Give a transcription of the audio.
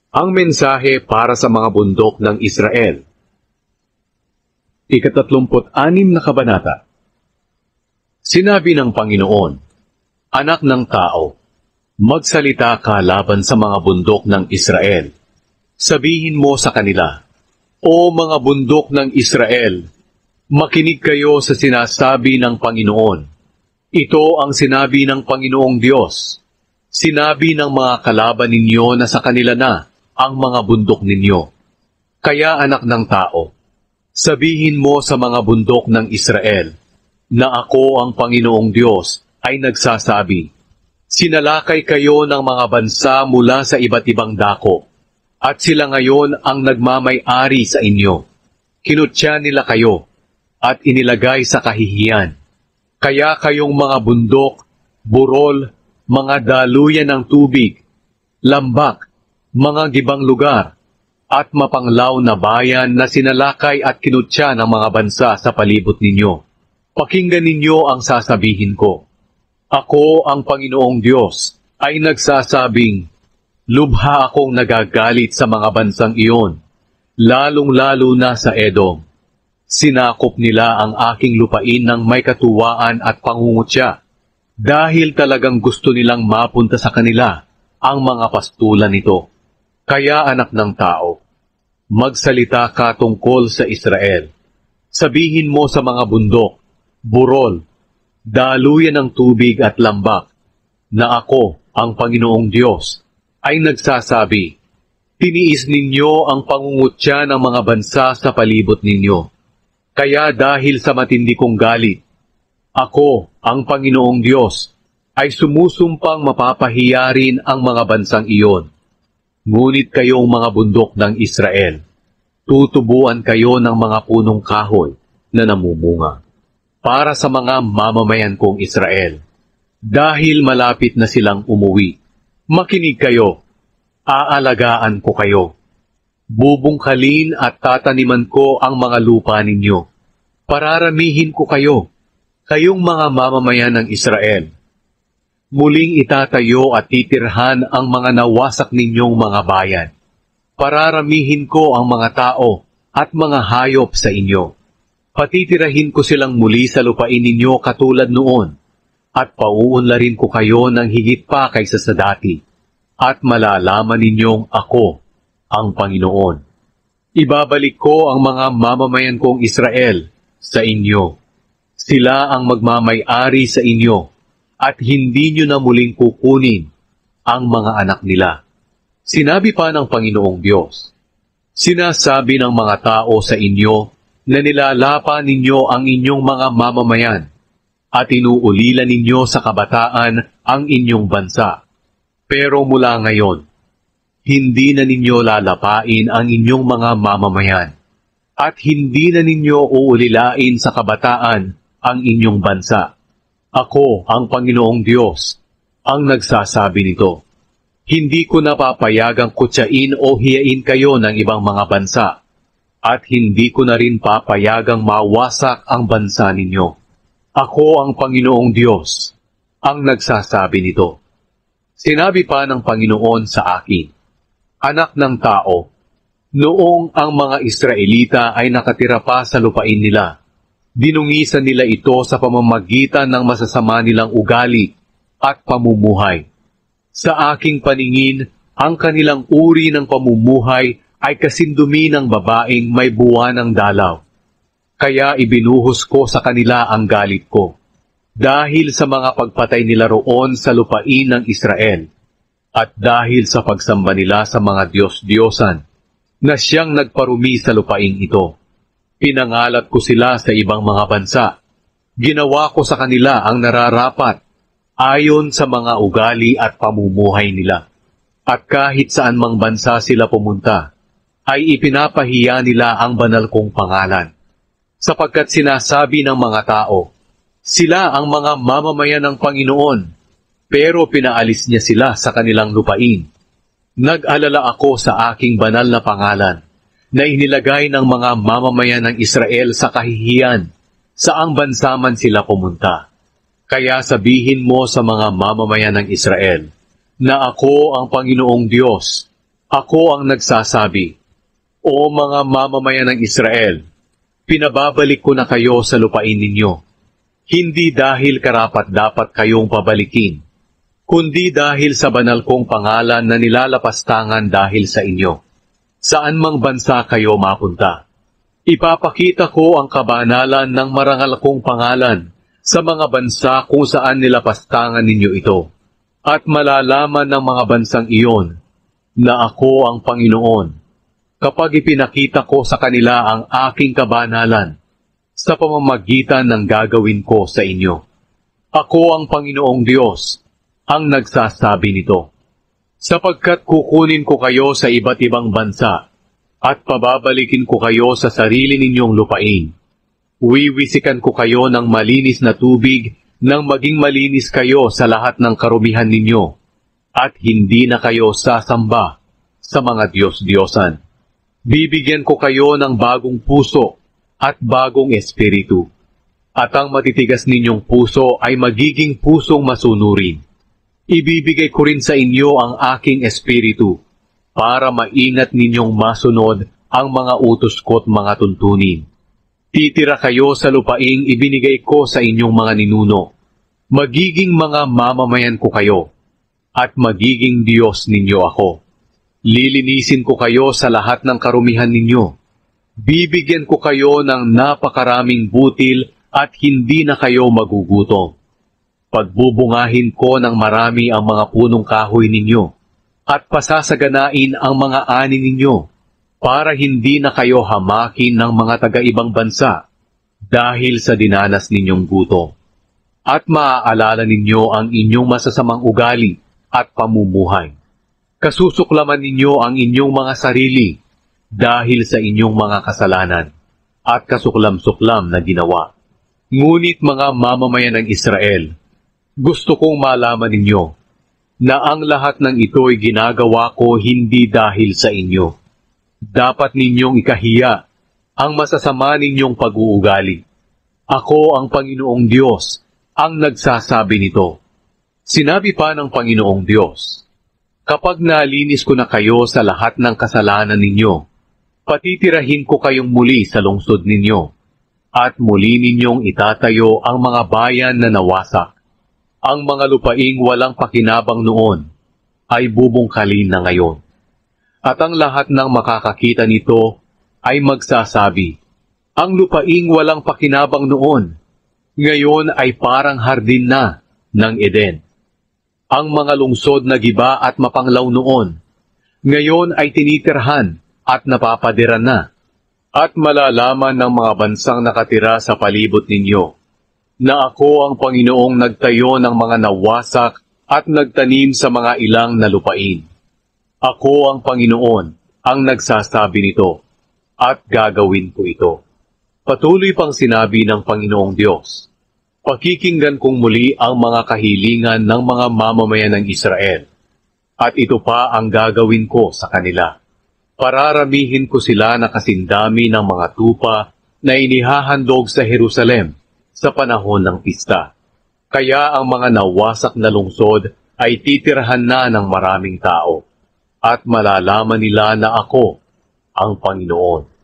Ang mensahe para sa mga bundok ng Israel. 36 na kabanata. Sinabi ng Panginoon, Anak ng tao, magsalita ka laban sa mga bundok ng Israel. Sabihin mo sa kanila, O mga bundok ng Israel, makinig kayo sa sinasabi ng Panginoon. Ito ang sinabi ng Panginoong Diyos. Sinabi ng mga kalaban ninyo na sa kanila na ang mga bundok ninyo. Kaya anak ng tao, sabihin mo sa mga bundok ng Israel na ako ang Panginoong Diyos ay nagsasabi, Sinalakay kayo ng mga bansa mula sa iba't ibang dako, at sila ngayon ang nagmamay-ari sa inyo. Kinutya nila kayo at inilagay sa kahihiyan. Kaya kayong mga bundok, burol, mga daluyan ng tubig, lambak, mga gibang lugar, at mapanglaw na bayan na sinalakay at kinutya ng mga bansa sa palibot ninyo. Pakinggan ninyo ang sasabihin ko. Ako ang Panginoong Diyos ay nagsasabing, Lubha akong nagagalit sa mga bansang iyon, lalong-lalo na sa Edom. Sinakop nila ang aking lupain ng may katuwaan at pangungutya, dahil talagang gusto nilang mapunta sa kanila ang mga pastulan nito. Kaya anak ng tao, magsalita ka tungkol sa Israel. Sabihin mo sa mga bundok, burol, daluyan ng tubig at lambak, na ako, ang Panginoong Diyos, ay nagsasabi, Tiniis ninyo ang pangungutya ng mga bansa sa palibot ninyo. Kaya dahil sa matindi kong galit, ako, ang Panginoong Diyos, ay sumusumpang mapapahiya rin ang mga bansang iyon. Ngunit kayong mga bundok ng Israel, tutubuan kayo ng mga punong kahoy na namumunga para sa mga mamamayan kong Israel. Dahil malapit na silang umuwi, makinig kayo, aalagaan ko kayo. Bubungkalin at tataniman ko ang mga lupa ninyo. Pararamihin ko kayo, kayong mga mamamayan ng Israel. Muling itatayo at titirhan ang mga nawasak ninyong mga bayan. Pararamihin ko ang mga tao at mga hayop sa inyo. Patitirahin ko silang muli sa lupain ninyo katulad noon, at pauunlarin ko kayo ng higit pa kaysa sa dati, at malalaman ninyong ako, ang Panginoon. Ibabalik ko ang mga mamamayan kong Israel sa inyo. Sila ang magmamay-ari sa inyo, at hindi nyo na muling kukunin ang mga anak nila. Sinabi pa ng Panginoong Diyos, Sinasabi ng mga tao sa inyo na nilalapa ninyo ang inyong mga mamamayan at inuulilan ninyo sa kabataan ang inyong bansa. Pero mula ngayon, hindi na ninyo lalapain ang inyong mga mamamayan at hindi na ninyo uulilain sa kabataan ang inyong bansa. Ako, ang Panginoong Diyos, ang nagsasabi nito. Hindi ko napapayagang kutsain o hiyain kayo ng ibang mga bansa, at hindi ko na rin papayagang mawasak ang bansa ninyo. Ako ang Panginoong Diyos, ang nagsasabi nito. Sinabi pa ng Panginoon sa akin, Anak ng tao, noong ang mga Israelita ay nakatira pa sa lupain nila, dinungisan nila ito sa pamamagitan ng masasama nilang ugali at pamumuhay. Sa aking paningin, ang kanilang uri ng pamumuhay ay kasindumi ng babaeng may buwan ng dalaw. Kaya ibinuhos ko sa kanila ang galit ko, dahil sa mga pagpatay nila roon sa lupain ng Israel, at dahil sa pagsamba nila sa mga Diyos-Diyosan, na siyang nagparumi sa lupaing ito. Pinangalat ko sila sa ibang mga bansa. Ginawa ko sa kanila ang nararapat, ayon sa mga ugali at pamumuhay nila. At kahit saan mang bansa sila pumunta, ay ipinapahiya nila ang banal kong pangalan. Sapagkat sinasabi ng mga tao, sila ang mga mamamayan ng Panginoon, pero pinaalis niya sila sa kanilang lupain. Nag-alala ako sa aking banal na pangalan, na inilagay ng mga mamamayan ng Israel sa kahihiyan, saang bansa man sila pumunta. Kaya sabihin mo sa mga mamamayan ng Israel, na ako ang Panginoong Diyos, Ako ang nagsasabi, O mga mamamayan ng Israel, pinababalik ko na kayo sa lupain ninyo, hindi dahil karapat-dapat kayong pabalikin, kundi dahil sa banal kong pangalan na nilalapastangan dahil sa inyo. Saan mang bansa kayo mapunta, ipapakita ko ang kabanalan ng marangal kong pangalan sa mga bansa kung saan nilapastangan ninyo ito, at malalaman ng mga bansang iyon na ako ang Panginoon, kapag ipinakita ko sa kanila ang aking kabanalan sa pamamagitan ng gagawin ko sa inyo. Ako ang Panginoong Diyos, ang nagsasabi nito. Sapagkat kukunin ko kayo sa iba't ibang bansa, at pababalikin ko kayo sa sarili ninyong lupain. Wiwisikan ko kayo ng malinis na tubig nang maging malinis kayo sa lahat ng karumihan ninyo, at hindi na kayo sasamba sa mga Diyos-Diyosan. Bibigyan ko kayo ng bagong puso at bagong espiritu, at ang matitigas ninyong puso ay magiging pusong masunurin. Ibibigay ko rin sa inyo ang aking espiritu para maingat ninyong masunod ang mga utos ko't mga tuntunin. Titira kayo sa lupaing ibinigay ko sa inyong mga ninuno. Magiging mga mamamayan ko kayo, at magiging Diyos ninyo ako. Lilinisin ko kayo sa lahat ng karumihan ninyo. Bibigyan ko kayo ng napakaraming butil at hindi na kayo magugutom. Pagbubungahin ko ng marami ang mga punong kahoy ninyo, at pasasaganain ang mga ani ninyo, para hindi na kayo hamakin ng mga taga-ibang bansa dahil sa dinanas ninyong gutom. At maaalala ninyo ang inyong masasamang ugali at pamumuhay. Kasusuklaman ninyo ang inyong mga sarili dahil sa inyong mga kasalanan at kasuklam-suklam na ginawa. Ngunit mga mamamayan ng Israel, gusto kong malaman ninyo na ang lahat ng ito'y ginagawa ko hindi dahil sa inyo. Dapat ninyong ikahiya ang masasama ninyong pag-uugali. Ako ang Panginoong Diyos ang nagsasabi nito. Sinabi pa ng Panginoong Diyos, kapag nalinis ko na kayo sa lahat ng kasalanan ninyo, patitirahin ko kayong muli sa lungsod ninyo, at muli ninyong itatayo ang mga bayan na nawasak. Ang mga lupaing walang pakinabang noon ay bubungkalin na ngayon. At ang lahat ng makakakita nito ay magsasabi, ang lupaing walang pakinabang noon, ngayon ay parang hardin na ng Eden. Ang mga lungsod na giba at mapanglaw noon, ngayon ay tinitirhan at napapadiran na. At malalaman ng mga bansang nakatira sa palibot ninyo, na ako ang Panginoong nagtayo ng mga nawasak at nagtanim sa mga ilang na lupain. Ako ang Panginoon ang nagsasabi nito, at gagawin ko ito. Patuloy pang sinabi ng Panginoong Diyos, pakikinggan kong muli ang mga kahilingan ng mga mamamayan ng Israel, at ito pa ang gagawin ko sa kanila. Pararamihin ko sila na kasindami ng mga tupa na inihahandog sa Jerusalem sa panahon ng pista. Kaya ang mga nawasak na lungsod ay titirhan na ng maraming tao, at malalaman nila na ako ang Panginoon.